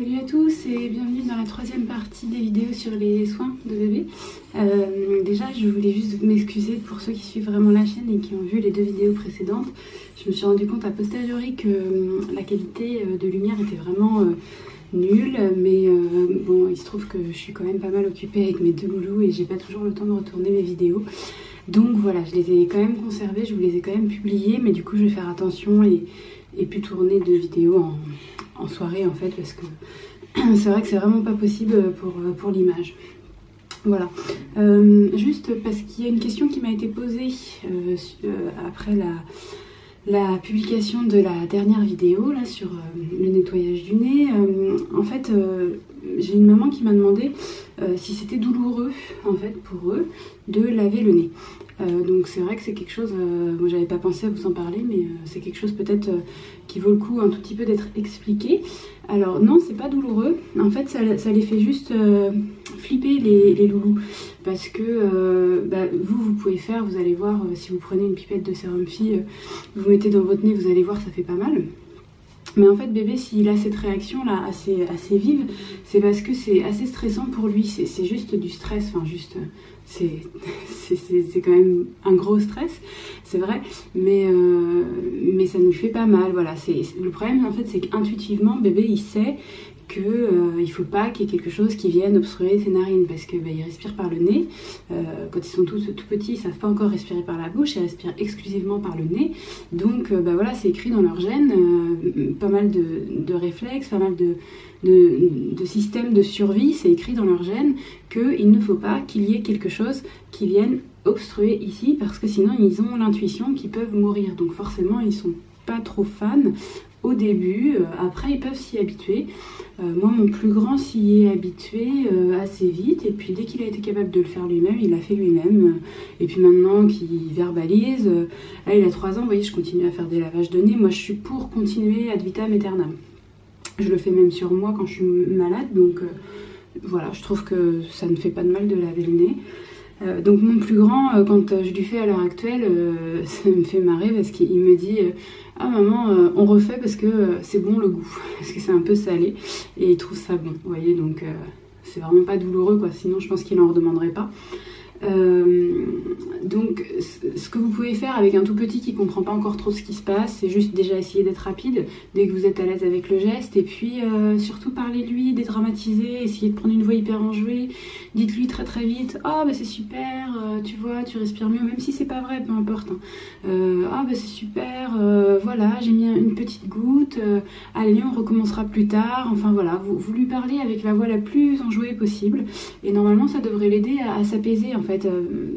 Salut à tous et bienvenue dans la troisième partie des vidéos sur les soins de bébé. Déjà je voulais juste m'excuser pour ceux qui suivent vraiment la chaîne et qui ont vu les deux vidéos précédentes. Je me suis rendu compte a posteriori que la qualité de lumière était vraiment nulle, mais bon, il se trouve que je suis quand même pas mal occupée avec mes deux loulous et j'ai pas toujours le temps de retourner mes vidéos. Donc voilà, je les ai quand même conservées, je vous les ai quand même publiées, mais du coup je vais faire attention et puis tourner deux vidéos en soirée en fait, parce que c'est vrai que c'est vraiment pas possible pour l'image. Voilà, juste parce qu'il y a une question qui m'a été posée après la publication de la dernière vidéo là sur le nettoyage du nez. En fait, j'ai une maman qui m'a demandé si c'était douloureux en fait pour eux de laver le nez. Donc c'est vrai que c'est quelque chose, moi j'avais pas pensé à vous en parler, mais c'est quelque chose peut-être qui vaut le coup un tout petit peu d'être expliqué. Alors non, c'est pas douloureux, en fait ça les fait juste flipper les loulous, parce que vous pouvez faire, vous allez voir, si vous prenez une pipette de sérum fille, vous mettez dans votre nez, vous allez voir, ça fait pas mal. Mais en fait bébé, s'il a cette réaction là assez vive, c'est parce que c'est assez stressant pour lui, c'est juste du stress, enfin juste, c'est quand même un gros stress, c'est vrai, mais ça nous fait pas mal, voilà. Le problème en fait, c'est qu'intuitivement bébé il sait qu'il ne faut pas qu'il y ait quelque chose qui vienne obstruer ses narines, parce que il respirent par le nez. Quand ils sont tout petits, ils ne savent pas encore respirer par la bouche, ils respirent exclusivement par le nez. Donc voilà, c'est écrit dans leur gène, pas mal de réflexes, pas mal de systèmes de survie, c'est écrit dans leur gène qu'il ne faut pas qu'il y ait quelque chose qui vienne obstruer ici, parce que sinon ils ont l'intuition qu'ils peuvent mourir. Donc forcément ils sont pas trop fans au début, après ils peuvent s'y habituer. Moi mon plus grand s'y est habitué assez vite, et puis dès qu'il a été capable de le faire lui-même, il l'a fait lui-même. Et puis maintenant qu'il verbalise, là il a 3 ans, vous voyez, je continue à faire des lavages de nez. Moi je suis pour continuer ad vitam aeternam. Je le fais même sur moi quand je suis malade, donc voilà, je trouve que ça ne fait pas de mal de laver le nez. Donc mon plus grand, quand je lui fais à l'heure actuelle, ça me fait marrer, parce qu'il me dit ah maman, on refait parce que c'est bon le goût, parce que c'est un peu salé, et il trouve ça bon, vous voyez, donc c'est vraiment pas douloureux quoi, sinon je pense qu'il en redemanderait pas. Donc ce que vous pouvez faire avec un tout petit qui comprend pas encore trop ce qui se passe, c'est juste déjà essayer d'être rapide dès que vous êtes à l'aise avec le geste, et puis surtout parlez-lui, dédramatiser, essayez de prendre une voix hyper enjouée, dites-lui très très vite ah bah c'est super, tu vois, tu respires mieux, même si c'est pas vrai, peu importe, hein. Ah bah c'est super, voilà, j'ai mis une petite goutte, allez on recommencera plus tard, enfin voilà, vous lui parlez avec la voix la plus enjouée possible, et normalement ça devrait l'aider à s'apaiser en fait.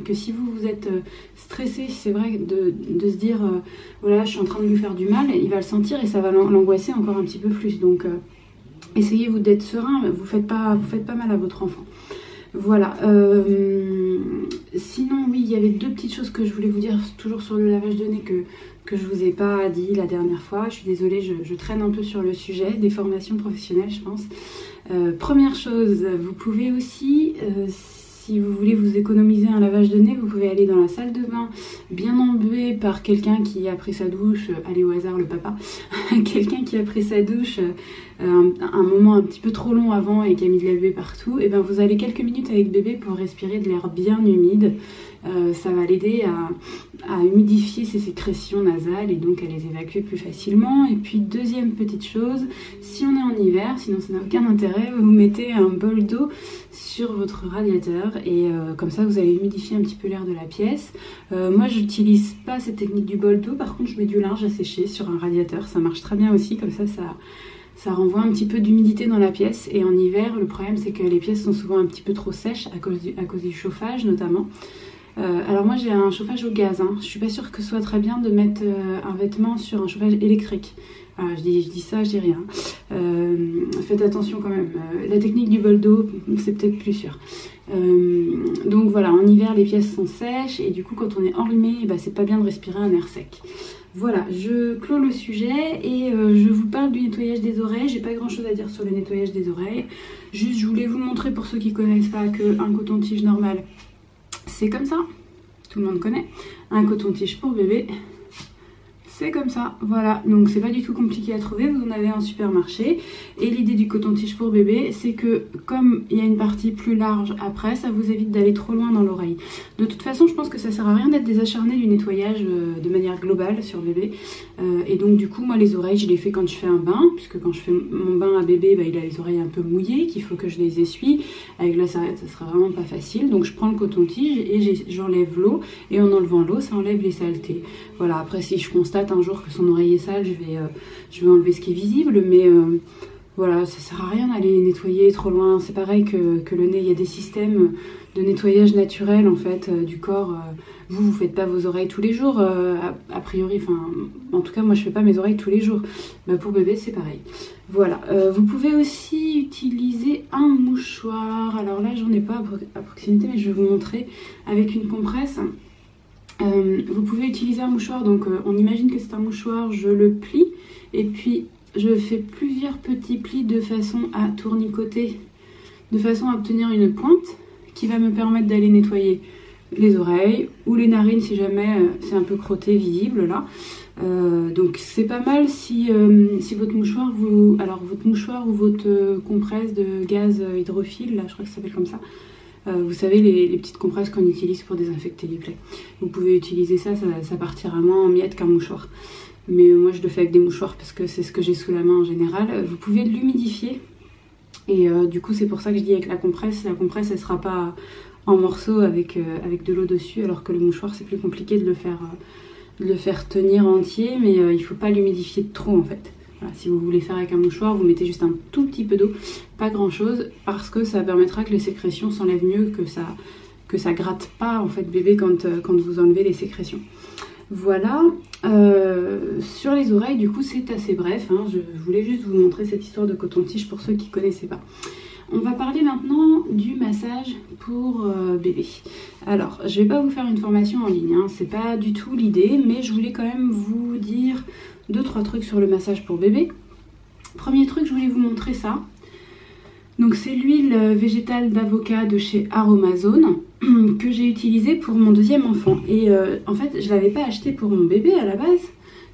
Que si vous êtes stressé, c'est vrai, de se dire voilà, je suis en train de lui faire du mal, il va le sentir et ça va l'angoisser encore un petit peu plus. Donc essayez vous d'être serein, vous faites pas mal à votre enfant. Voilà. Sinon oui, il y avait 2 petites choses que je voulais vous dire toujours sur le lavage de nez que je vous ai pas dit la dernière fois. Je suis désolée, je traîne un peu sur le sujet des formations professionnelles, je pense. Première chose, vous pouvez aussi si vous voulez vous économiser un lavage de nez, vous pouvez aller dans la salle de bain bien embuée par quelqu'un qui a pris sa douche, allez au hasard le papa, quelqu'un qui a pris sa douche un moment un petit peu trop long avant et qui a mis de la buée partout, et bien vous allez quelques minutes avec bébé pour respirer de l'air bien humide. Ça va l'aider à humidifier ses sécrétions nasales et donc à les évacuer plus facilement. Et puis deuxième petite chose, si on est en hiver, sinon ça n'a aucun intérêt, vous mettez un bol d'eau sur votre radiateur et comme ça vous allez humidifier un petit peu l'air de la pièce. Moi j'utilise pas cette technique du bol d'eau, par contre je mets du linge à sécher sur un radiateur, ça marche très bien aussi, comme ça renvoie un petit peu d'humidité dans la pièce. Et en hiver le problème c'est que les pièces sont souvent un petit peu trop sèches à cause du chauffage notamment. Alors moi j'ai un chauffage au gaz, hein. Je suis pas sûre que ce soit très bien de mettre un vêtement sur un chauffage électrique. Je dis ça, je dis rien. Faites attention quand même. La technique du bol d'eau, c'est peut-être plus sûr. Donc voilà, en hiver les pièces sont sèches et du coup quand on est enrhumé, c'est pas bien de respirer un air sec. Voilà, je clôt le sujet et je vous parle du nettoyage des oreilles. J'ai pas grand chose à dire sur le nettoyage des oreilles. Juste je voulais vous montrer pour ceux qui connaissent pas qu'un coton-tige normal, c'est comme ça, tout le monde connaît. Un coton-tige pour bébé, c'est comme ça, voilà, donc c'est pas du tout compliqué à trouver, vous en avez en supermarché. Et l'idée du coton-tige pour bébé, c'est que comme il y a une partie plus large après, ça vous évite d'aller trop loin dans l'oreille. De toute façon, je pense que ça sert à rien d'être désacharné du nettoyage de manière globale sur bébé. Et donc du coup, moi les oreilles, je les fais quand je fais un bain, puisque quand je fais mon bain à bébé, bah, il a les oreilles un peu mouillées, qu'il faut que je les essuie. Avec la serviette, ça sera vraiment pas facile. Donc je prends le coton-tige et j'enlève l'eau, et en enlevant l'eau, ça enlève les saletés. Voilà, après si je constate un jour que son oreille est sale, je vais enlever ce qui est visible, mais voilà, ça sert à rien d'aller nettoyer trop loin. C'est pareil que le nez, il y a des systèmes de nettoyage naturel en fait du corps. Vous faites pas vos oreilles tous les jours, a priori, enfin en tout cas moi je fais pas mes oreilles tous les jours. Bah, pour bébé c'est pareil. Voilà, vous pouvez aussi utiliser un mouchoir. Alors là j'en ai pas à proximité, mais je vais vous montrer avec une compresse. Vous pouvez utiliser un mouchoir, donc on imagine que c'est un mouchoir, je le plie et puis je fais plusieurs petits plis de façon à tournicoter, de façon à obtenir une pointe qui va me permettre d'aller nettoyer les oreilles ou les narines si jamais c'est un peu crotté, visible là. Donc c'est pas mal si votre mouchoir, votre mouchoir ou votre compresse de gaz hydrophile, là je crois que ça s'appelle comme ça. Vous savez les petites compresses qu'on utilise pour désinfecter les plaies. Vous pouvez utiliser ça partira moins en miettes qu'un mouchoir. Mais moi je le fais avec des mouchoirs parce que c'est ce que j'ai sous la main en général. Vous pouvez l'humidifier. Et du coup c'est pour ça que je dis avec la compresse elle sera pas en morceaux avec de l'eau dessus, alors que le mouchoir c'est plus compliqué de le faire tenir entier, mais il faut pas l'humidifier trop en fait. Voilà, si vous voulez faire avec un mouchoir, vous mettez juste un tout petit peu d'eau, pas grand chose, parce que ça permettra que les sécrétions s'enlèvent mieux, que ça gratte pas en fait bébé quand vous enlevez les sécrétions. Voilà, sur les oreilles du coup c'est assez bref, hein. Je voulais juste vous montrer cette histoire de coton-tige pour ceux qui ne connaissaient pas. On va parler maintenant du massage pour bébé. Alors, je vais pas vous faire une formation en ligne, hein, c'est pas du tout l'idée, mais je voulais quand même vous dire 2-3 trucs sur le massage pour bébé. Premier truc, je voulais vous montrer ça. Donc c'est l'huile végétale d'avocat de chez Aromazone que j'ai utilisée pour mon deuxième enfant. Et en fait, je l'avais pas acheté pour mon bébé à la base,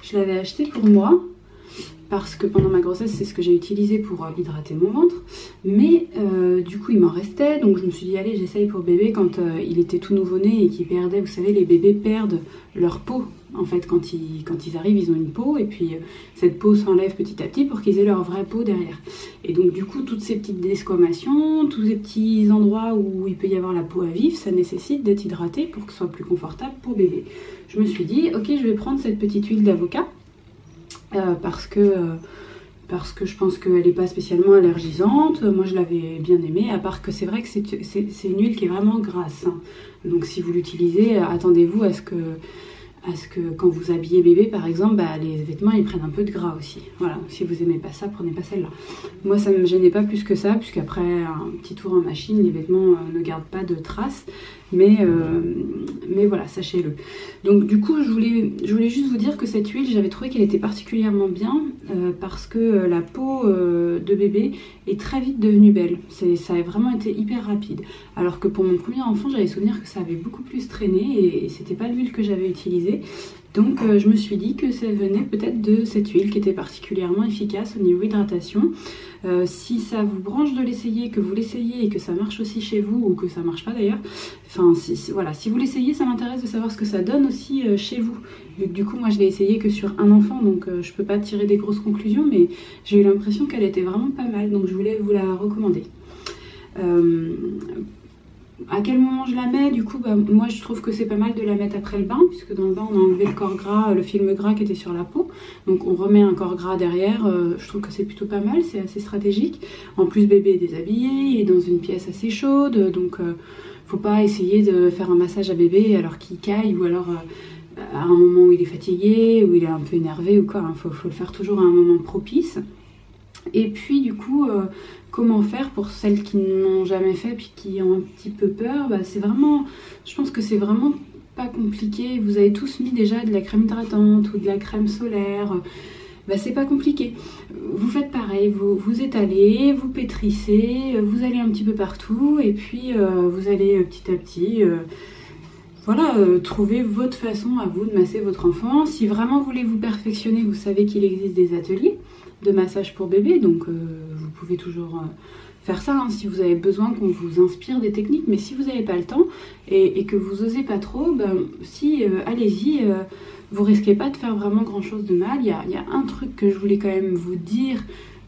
je l'avais acheté pour moi. Parce que pendant ma grossesse, c'est ce que j'ai utilisé pour hydrater mon ventre. Mais du coup, il m'en restait. Donc je me suis dit, allez, j'essaye pour bébé quand il était tout nouveau-né et qu'il perdait. Vous savez, les bébés perdent leur peau. En fait, quand ils arrivent, ils ont une peau. Et puis, cette peau s'enlève petit à petit pour qu'ils aient leur vraie peau derrière. Et donc, du coup, toutes ces petites desquamations, tous ces petits endroits où il peut y avoir la peau à vif, ça nécessite d'être hydraté pour que ce soit plus confortable pour bébé. Je me suis dit, ok, je vais prendre cette petite huile d'avocat. Parce que je pense qu'elle n'est pas spécialement allergisante. Moi je l'avais bien aimée, à part que c'est vrai que c'est une huile qui est vraiment grasse, hein. Donc si vous l'utilisez, attendez-vous à ce que quand vous habillez bébé par exemple, bah, les vêtements ils prennent un peu de gras aussi. Voilà, si vous aimez pas ça, prenez pas celle-là. Moi ça me gênait pas plus que ça, puisqu'après un petit tour en machine, les vêtements ne gardent pas de traces. Mais voilà, sachez-le. Donc du coup, je voulais juste vous dire que cette huile, j'avais trouvé qu'elle était particulièrement bien parce que la peau de bébé est très vite devenue belle. Ça a vraiment été hyper rapide. Alors que pour mon premier enfant, j'avais souvenir que ça avait beaucoup plus traîné et c'était pas l'huile que j'avais utilisée. Donc je me suis dit que ça venait peut-être de cette huile qui était particulièrement efficace au niveau hydratation. Si ça vous branche de l'essayer, que vous l'essayez et que ça marche aussi chez vous, ou que ça marche pas d'ailleurs, enfin voilà, si vous l'essayez, ça m'intéresse de savoir ce que ça donne aussi chez vous. Du coup moi je l'ai essayé que sur un enfant, donc je peux pas tirer des grosses conclusions, mais j'ai eu l'impression qu'elle était vraiment pas mal, donc je voulais vous la recommander. À quel moment je la mets? Du coup, bah, moi je trouve que c'est pas mal de la mettre après le bain, puisque dans le bain on a enlevé le corps gras, le film gras qui était sur la peau. Donc on remet un corps gras derrière, je trouve que c'est plutôt pas mal, c'est assez stratégique. En plus bébé est déshabillé, il est dans une pièce assez chaude, donc faut pas essayer de faire un massage à bébé alors qu'il caille, ou alors à un moment où il est fatigué, où il est un peu énervé ou quoi, hein. Faut le faire toujours à un moment propice. Et puis du coup, comment faire pour celles qui n'ont jamais fait puis qui ont un petit peu peur? Bah, c'est vraiment, je pense que c'est vraiment pas compliqué. Vous avez tous mis déjà de la crème hydratante ou de la crème solaire. Bah, c'est pas compliqué. Vous faites pareil, vous étalez, vous pétrissez, vous allez un petit peu partout et puis vous allez petit à petit voilà, trouvez votre façon à vous de masser votre enfant. Si vraiment vous voulez vous perfectionner, vous savez qu'il existe des ateliers de massage pour bébé, donc vous pouvez toujours faire ça hein, si vous avez besoin qu'on vous inspire des techniques. Mais si vous n'avez pas le temps et que vous osez pas trop, allez-y, vous risquez pas de faire vraiment grand chose de mal. Il y a un truc que je voulais quand même vous dire,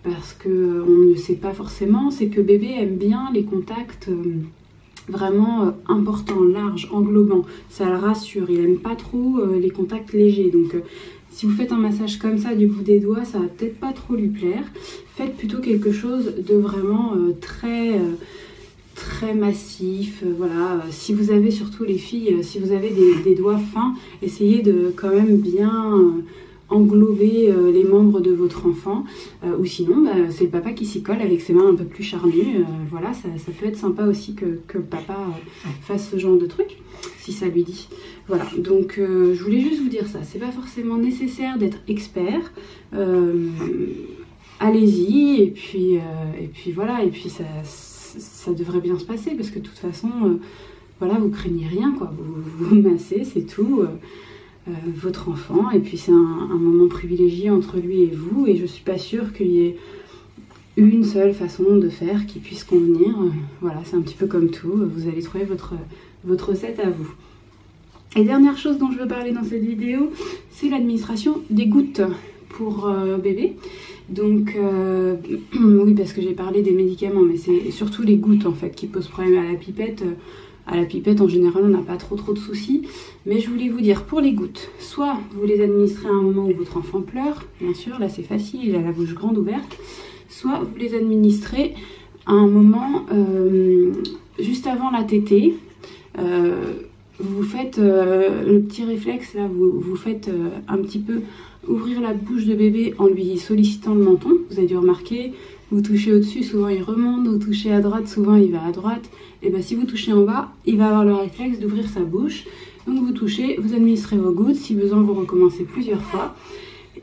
parce qu'on ne sait pas forcément, c'est que bébé aime bien les contacts vraiment importants, larges, englobants. Ça le rassure, il aime pas trop les contacts légers. Donc si vous faites un massage comme ça du bout des doigts, ça va peut-être pas trop lui plaire. Faites plutôt quelque chose de vraiment très massif. Voilà. Si vous avez, surtout les filles, si vous avez des doigts fins, essayez de quand même bien englober les membres de votre enfant, ou sinon c'est le papa qui s'y colle avec ses mains un peu plus charnues. Voilà, ça peut être sympa aussi que le papa fasse ce genre de truc, si ça lui dit. Voilà, donc je voulais juste vous dire ça, c'est pas forcément nécessaire d'être expert, allez-y, et puis voilà, et puis ça devrait bien se passer, parce que de toute façon, voilà, vous craignez rien, quoi, vous massez, c'est tout. Votre enfant, et puis c'est un moment privilégié entre lui et vous, et je suis pas sûre qu'il y ait une seule façon de faire qui puisse convenir. Voilà, c'est un petit peu comme tout, vous allez trouver votre recette à vous. Et dernière chose dont je veux parler dans cette vidéo, c'est l'administration des gouttes pour bébé. Donc oui, parce que j'ai parlé des médicaments, mais c'est surtout les gouttes en fait qui posent problème à la pipette. À la pipette, en général, on n'a pas trop de soucis. Mais je voulais vous dire, pour les gouttes, soit vous les administrez à un moment où votre enfant pleure, bien sûr, là c'est facile, il a la bouche grande ouverte. Soit vous les administrez à un moment juste avant la tétée. Vous faites le petit réflexe, là, vous faites un petit peu ouvrir la bouche de bébé en lui sollicitant le menton. Vous avez dû remarquer, vous touchez au-dessus, souvent il remonte, vous touchez à droite, souvent il va à droite. Et bien si vous touchez en bas, il va avoir le réflexe d'ouvrir sa bouche. Donc vous touchez, vous administrez vos gouttes, si besoin vous recommencez plusieurs fois.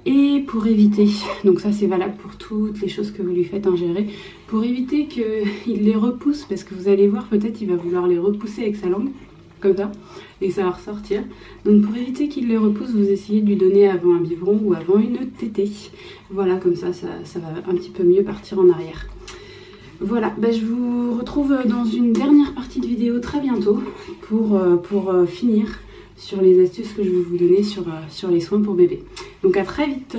Et pour éviter, donc ça c'est valable pour toutes les choses que vous lui faites ingérer, pour éviter qu'il les repousse, parce que vous allez voir, peut-être il va vouloir les repousser avec sa langue, comme ça, et ça va ressortir. Donc pour éviter qu'il les repousse, vous essayez de lui donner avant un biberon ou avant une tétée. Voilà, comme ça va un petit peu mieux partir en arrière. Voilà, je vous retrouve dans une dernière partie de vidéo très bientôt pour finir sur les astuces que je vais vous donner sur les soins pour bébé. Donc à très vite.